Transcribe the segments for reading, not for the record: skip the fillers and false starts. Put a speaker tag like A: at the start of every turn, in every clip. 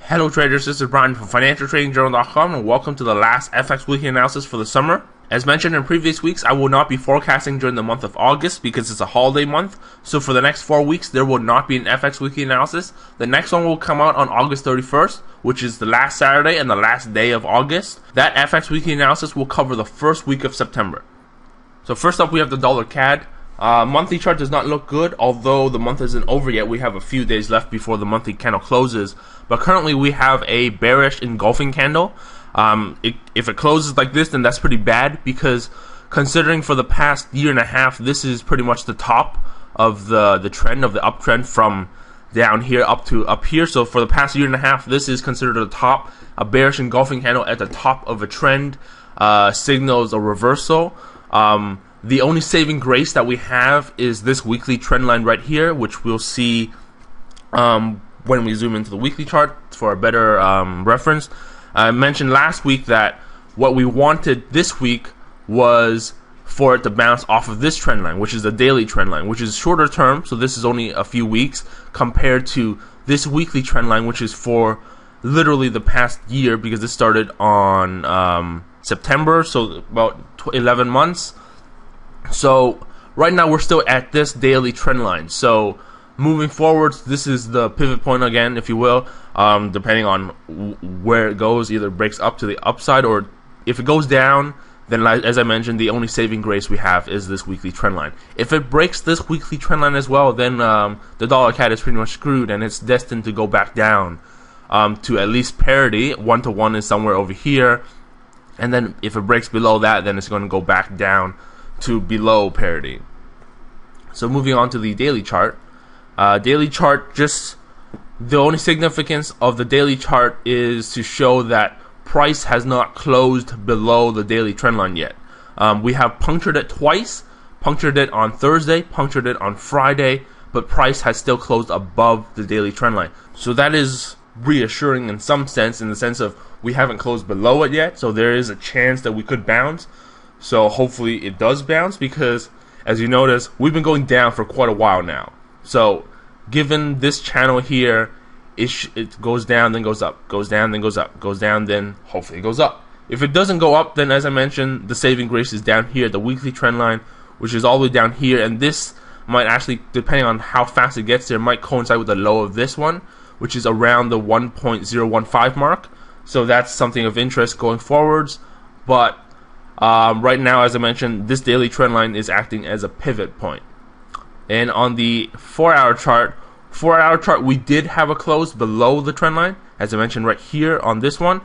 A: Hello traders, this is Brian from FinancialTradingJournal.com and welcome to the last FX weekly analysis for the summer. As mentioned in previous weeks, I will not be forecasting during the month of August because it's a holiday month. So for the next 4 weeks, there will not be an FX weekly analysis. The next one will come out on August 31st, which is the last Saturday and the last day of August. That FX weekly analysis will cover the first week of September. So first up, we have the dollar CAD. Monthly chart does not look good, although the month isn't over yet. We have a few days left before the monthly candle closes. But currently we have a bearish engulfing candle. If it closes like this, then that's pretty bad, because considering for the past year and a half, this is pretty much the top of the trend, of the uptrend from down here up to up here. So for the past year and a half, this is considered the top. A bearish engulfing candle at the top of a trend signals a reversal. The only saving grace that we have is this weekly trend line right here, which we'll see when we zoom into the weekly chart for a better reference. I mentioned last week that what we wanted this week was for it to bounce off of this trend line, which is the daily trend line, which is shorter term, so this is only a few weeks, compared to this weekly trend line, which is for literally the past year, because this started on September, so about 11 months. So right now we're still at this daily trend line. So moving forwards, this is the pivot point again, if you will, depending on where it goes. Either breaks up to the upside, or if it goes down, then as I mentioned, the only saving grace we have is this weekly trend line. If it breaks this weekly trend line as well, then the dollar CAD is pretty much screwed, and it's destined to go back down to at least parity. 1-to-1 is somewhere over here, and then if it breaks below that, then it's going to go back down to below parity. So moving on to the daily chart. Daily chart, just the only significance of the daily chart is to show that price has not closed below the daily trend line yet. We have punctured it twice, punctured it on Thursday, punctured it on Friday, but price has still closed above the daily trend line. So that is reassuring in some sense, in the sense of we haven't closed below it yet, so there is a chance that we could bounce. So hopefully it does bounce, because as you notice, we've been going down for quite a while now. So given this channel here, it goes down, then goes up, goes down, then goes up, goes down, then hopefully it goes up. If it doesn't go up, then as I mentioned, the saving grace is down here, the weekly trend line, which is all the way down here, and this might actually, depending on how fast it gets there, might coincide with the low of this one, which is around the 1.015 mark. So that's something of interest going forwards. But right now, as I mentioned, this daily trend line is acting as a pivot point. And on the 4-hour chart, we did have a close below the trend line, as I mentioned right here on this one.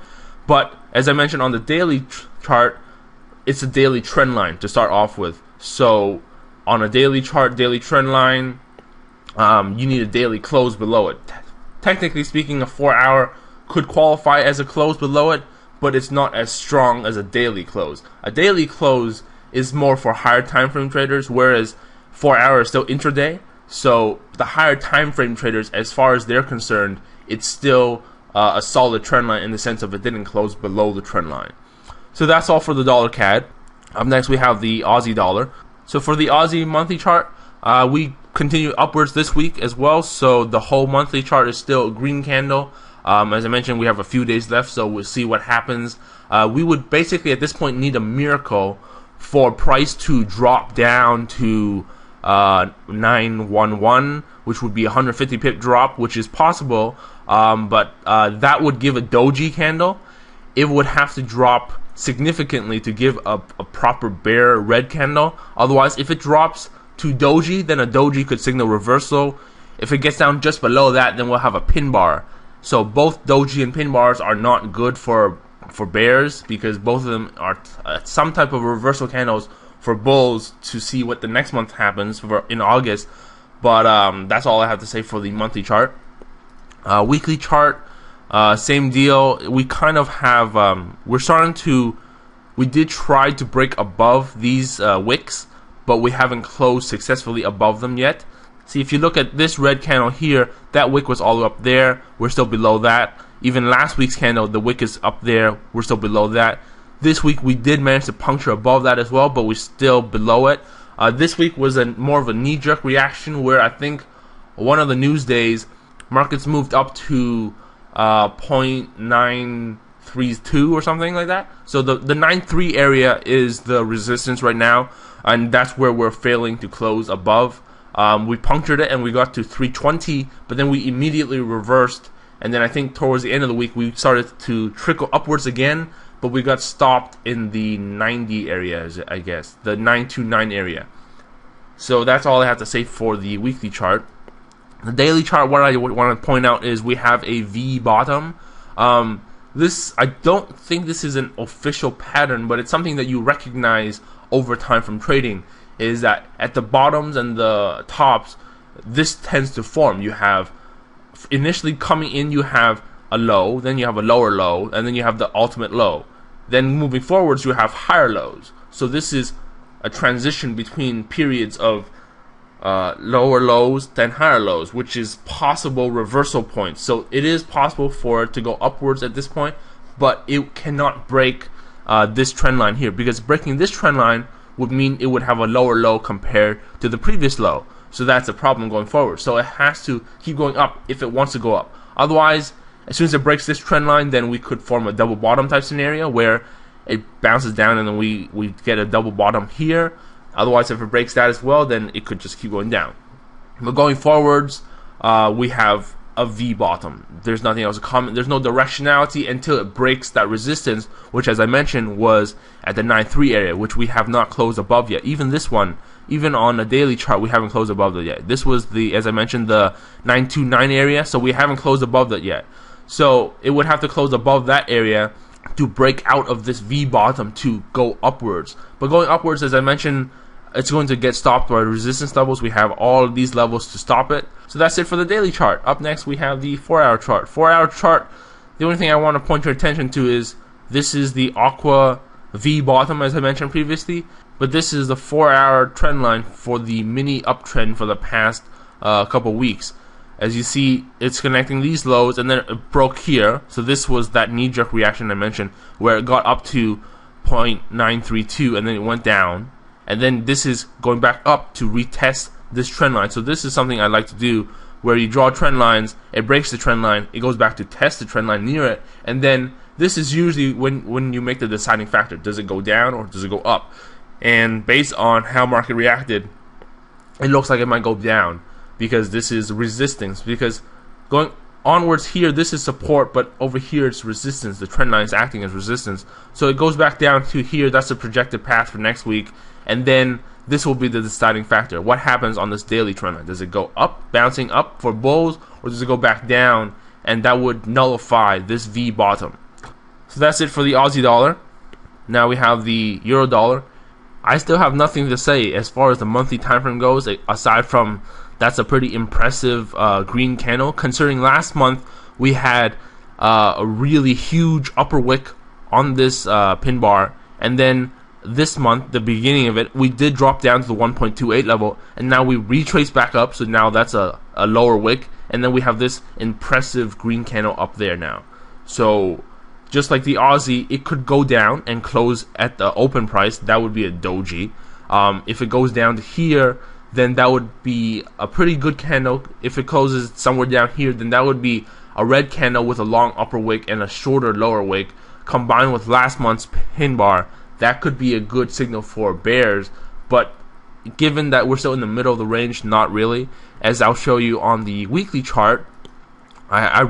A: But as I mentioned on the daily chart, it's a daily trend line to start off with. So on a daily chart, daily trend line, you need a daily close below it. Technically speaking, a 4-hour could qualify as a close below it, but it's not as strong as a daily close. A daily close is more for higher time frame traders, whereas 4-hour is still intraday. So the higher time frame traders, as far as they're concerned, it's still a solid trend line in the sense of it didn't close below the trend line. So that's all for the dollar CAD. Up next, we have the Aussie dollar. So for the Aussie monthly chart, we continue upwards this week as well. So the whole monthly chart is still a green candle. As I mentioned, we have a few days left, so we'll see what happens. We would basically at this point need a miracle for price to drop down to 911, which would be a 150 pip drop, which is possible, but that would give a doji candle. It would have to drop significantly to give a proper bear red candle. Otherwise, if it drops to doji, then a doji could signal reversal. If it gets down just below that, then we'll have a pin bar. So both doji and pin bars are not good for bears, because both of them are some type of reversal candles for bulls to see what the next month happens in August. But that's all I have to say for the monthly chart. Weekly chart, same deal. We kind of have we did try to break above these wicks, but we haven't closed successfully above them yet. See, if you look at this red candle here, that wick was all the way up there. We're still below that. Even last week's candle, the wick is up there. We're still below that. This week, we did manage to puncture above that as well, but we're still below it. This week was more of a knee-jerk reaction, where I think one of the news days, markets moved up to 0.932 or something like that. So the 9.3 area is the resistance right now, and that's where we're failing to close above. We punctured it and we got to 320, but then we immediately reversed, and then I think towards the end of the week we started to trickle upwards again, but we got stopped in the 90 area, I guess, the 929 area. So that's all I have to say for the weekly chart. The daily chart, what I want to point out is we have a V bottom. This, I don't think this is an official pattern, but it's something that you recognize over time from trading, is that at the bottoms and the tops, this tends to form. You have, initially coming in, you have a low, then you have a lower low, and then you have the ultimate low. Then moving forwards, you have higher lows. So this is a transition between periods of lower lows then higher lows, which is possible reversal points. So it is possible for it to go upwards at this point, but it cannot break this trend line here, because breaking this trend line would mean it would have a lower low compared to the previous low. So that's a problem going forward. So it has to keep going up if it wants to go up. Otherwise, as soon as it breaks this trend line, then we could form a double bottom type scenario where it bounces down and then we get a double bottom here. Otherwise, if it breaks that as well, then it could just keep going down. But going forwards, we have a V bottom. There's nothing else to comment. There's no directionality until it breaks that resistance, which, as I mentioned, was at the 9.3 area, which we have not closed above yet. Even this one, even on a daily chart, we haven't closed above that yet. This was the, as I mentioned, the 929 area, so we haven't closed above that yet. So it would have to close above that area to break out of this V bottom to go upwards. But going upwards, as I mentioned, it's going to get stopped by resistance levels. We have all of these levels to stop it. So that's it for the daily chart. Up next, we have the 4-hour chart. 4-hour chart, the only thing I want to point your attention to is this is the aqua V bottom, as I mentioned previously. But this is the 4-hour trend line for the mini uptrend for the past couple weeks. As you see, it's connecting these lows, and then it broke here. So this was that knee-jerk reaction I mentioned, where it got up to 0.932, and then it went down. And then this is going back up to retest this trend line. So this is something I like to do, where you draw trend lines, it breaks the trend line, it goes back to test the trend line near it, and then this is usually when you make the deciding factor. Does it go down or does it go up? And based on how market reacted, it looks like it might go down, because this is resistance. Because going onwards here, this is support, but over here it's resistance. The trend line is acting as resistance. So it goes back down to here. That's the projected path for next week. And then this will be the deciding factor. What happens on this daily trend line? Does it go up, bouncing up for bulls, or does it go back down? And that would nullify this V bottom. So that's it for the Aussie dollar. Now we have the Euro dollar. I still have nothing to say as far as the monthly time frame goes, aside from that's a pretty impressive green candle. Considering last month we had a really huge upper wick on this pin bar, and then this month, the beginning of it, we did drop down to the 1.28 level, and now we retrace back up, so now that's a lower wick, and then we have this impressive green candle up there now. So just like the Aussie, it could go down and close at the open price. That would be a doji. If it goes down to here, then that would be a pretty good candle. If it closes somewhere down here, then that would be a red candle with a long upper wick and a shorter lower wick, combined with last month's pin bar. That could be a good signal for bears, but given that we're still in the middle of the range, not really. As I'll show you on the weekly chart, I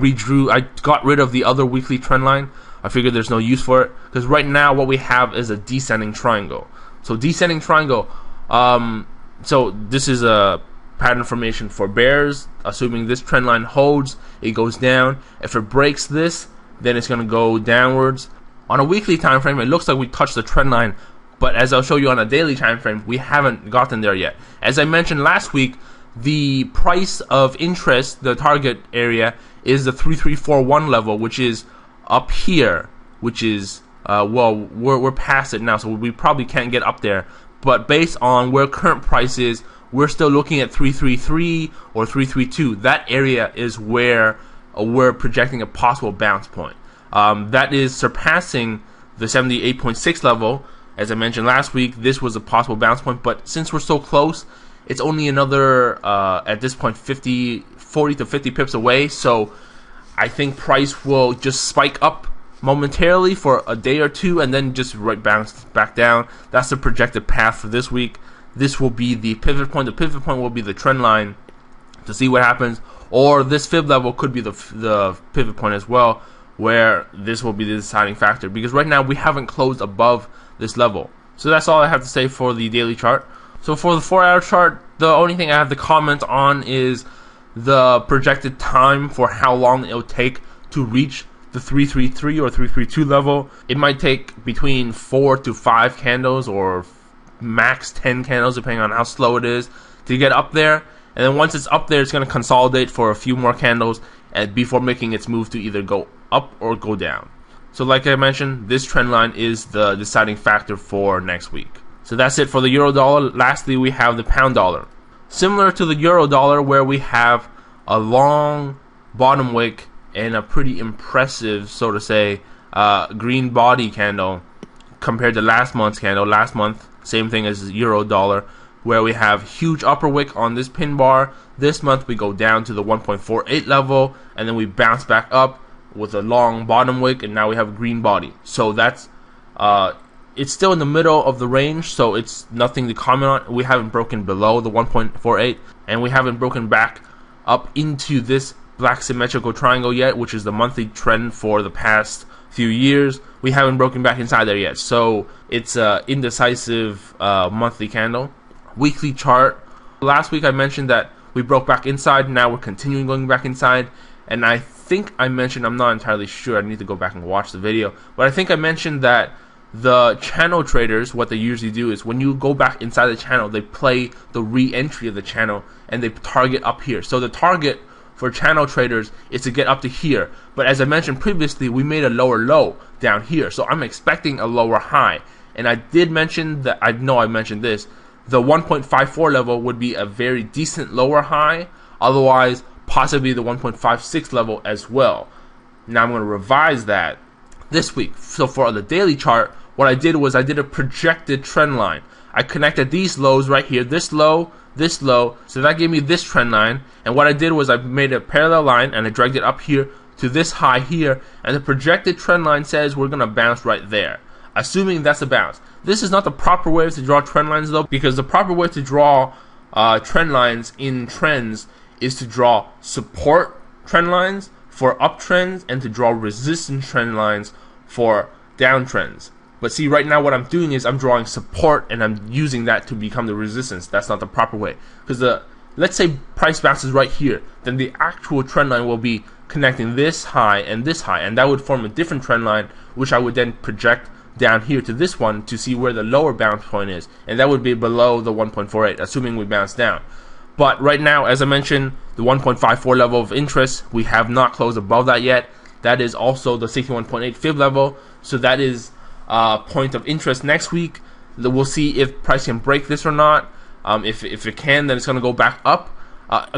A: got rid of the other weekly trend line. I figured there's no use for it, because right now what we have is a descending triangle. So descending triangle, so this is a pattern formation for bears. Assuming this trend line holds, it goes down. If it breaks this, then it's going to go downwards. On a weekly time frame, it looks like we touched the trend line, but as I'll show you on a daily time frame, we haven't gotten there yet. As I mentioned last week, the price of interest, the target area, is the 3341 level, which is up here, which is well, we're past it now, so we probably can't get up there. But based on where current price is, we're still looking at 333 or 332. That area is where we're projecting a possible bounce point. That is surpassing the 78.6 level. As I mentioned last week, this was a possible bounce point, but since we're so close, it's only another, at this point, 40 to 50 pips away, so I think price will just spike up momentarily for a day or two and then just bounce back down. That's the projected path for this week. This will be the pivot point. The pivot point will be the trend line to see what happens, or this fib level could be the pivot point as well, where this will be the deciding factor, because right now we haven't closed above this level. So that's all I have to say for the daily chart. So for the 4-hour chart, the only thing I have to comment on is the projected time for how long it'll take to reach the 333 or 332 level. It might take between 4 to 5 candles or max 10 candles, depending on how slow it is, to get up there. And then once it's up there, it's going to consolidate for a few more candles and before making its move to either go up or go down. So like I mentioned, this trend line is the deciding factor for next week. So that's it for the euro dollar. Lastly, we have the pound dollar. Similar to the euro dollar, where we have a long bottom wick and a pretty impressive, so to say, green body candle compared to last month's candle. Last month, same thing as the euro dollar, where we have huge upper wick on this pin bar. This month we go down to the 1.48 level, and then we bounce back up with a long bottom wick, and now we have a green body. So that's it's still in the middle of the range, so it's nothing to comment on. We haven't broken below the 1.48, and we haven't broken back up into this black symmetrical triangle yet, which is the monthly trend for the past few years. We haven't broken back inside there yet, so it's an indecisive monthly candle. Weekly chart. Last week I mentioned that we broke back inside. Now we're continuing going back inside, and I think I mentioned, I'm not entirely sure, I need to go back and watch the video, but I think I mentioned that the channel traders, what they usually do is when you go back inside the channel, they play the re-entry of the channel and they target up here. So the target for channel traders is to get up to here, but as I mentioned previously, we made a lower low down here, so I'm expecting a lower high. And I did mention that, I know I mentioned this, the 1.54 level would be a very decent lower high, otherwise possibly the 1.56 level as well. Now I'm going to revise that this week. So for the daily chart, what I did was I did a projected trend line. I connected these lows right here, this low, so that gave me this trend line. And what I did was I made a parallel line and I dragged it up here to this high here, and the projected trend line says we're going to bounce right there, assuming that's a bounce. This is not the proper way to draw trend lines though, because the proper way to draw trend lines in trends is to draw support trend lines for uptrends and to draw resistance trend lines for downtrends. But see, right now what I'm doing is I'm drawing support and I'm using that to become the resistance. That's not the proper way, because let's say price bounces right here, then the actual trend line will be connecting this high, and that would form a different trend line, which I would then project down here to this one to see where the lower bounce point is, and that would be below the 1.48, assuming we bounce down. But right now, as I mentioned, the 1.54 level of interest, we have not closed above that yet. That is also the 61.8 fib level, so that is a point of interest next week. We'll see if price can break this or not. If it can, then it's going to go back up.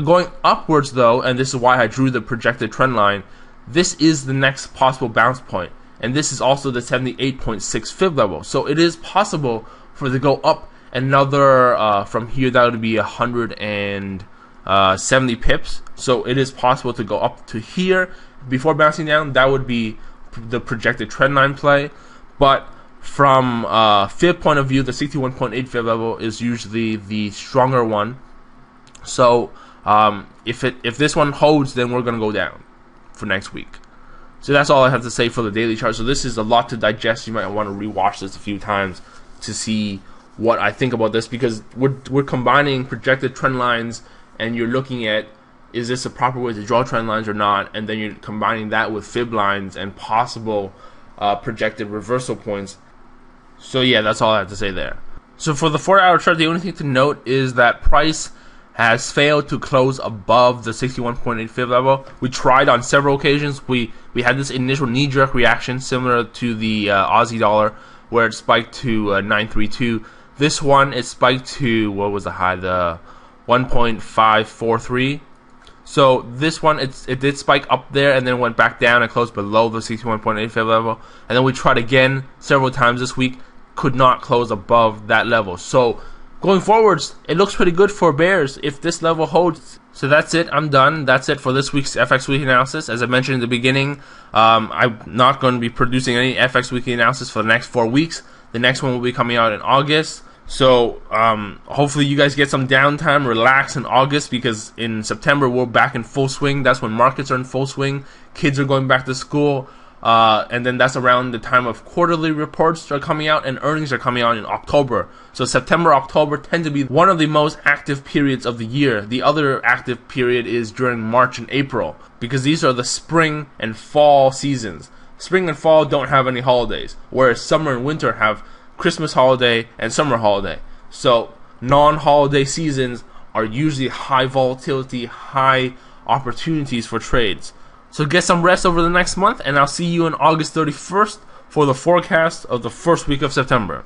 A: Going upwards though, and this is why I drew the projected trend line, this is the next possible bounce point, and this is also the 78.6 fib level. So it is possible for it to go up another, from here that would be 170 pips. So it is possible to go up to here before bouncing down. That would be the projected trend line play. But from fib point of view, the 61.8 fib level is usually the stronger one. So if this one holds, then we're going to go down for next week. So that's all I have to say for the daily chart. So this is a lot to digest. You might want to rewatch this a few times to see what I think about this, because we're combining projected trend lines, and you're looking at, is this a proper way to draw trend lines or not, and then you're combining that with fib lines and possible projected reversal points. So yeah, that's all I have to say there. So for the 4-hour chart, the only thing to note is that price has failed to close above the 61.8 fib level. We tried on several occasions. We had this initial knee-jerk reaction similar to the Aussie dollar, where it spiked to 932. This one, it spiked to, what was the high? The 1.543. So this one, it did spike up there and then went back down and closed below the 61.8 fib level. And then we tried again several times this week, could not close above that level. So going forwards, it looks pretty good for bears if this level holds. So that's it. I'm done. That's it for this week's FX Weekly Analysis. As I mentioned in the beginning, I'm not going to be producing any FX Weekly Analysis for the next 4 weeks. The next one will be coming out in August. So hopefully you guys get some downtime, relax in August, because in September we're back in full swing. That's when markets are in full swing. Kids are going back to school. And then that's around the time of quarterly reports are coming out and earnings are coming out in October. So September, October tend to be one of the most active periods of the year. The other active period is during March and April, because these are the spring and fall seasons. Spring and fall don't have any holidays, whereas summer and winter have Christmas holiday and summer holiday. So non-holiday seasons are usually high volatility, high opportunities for trades. So get some rest over the next month, and I'll see you on August 31st for the forecast of the first week of September.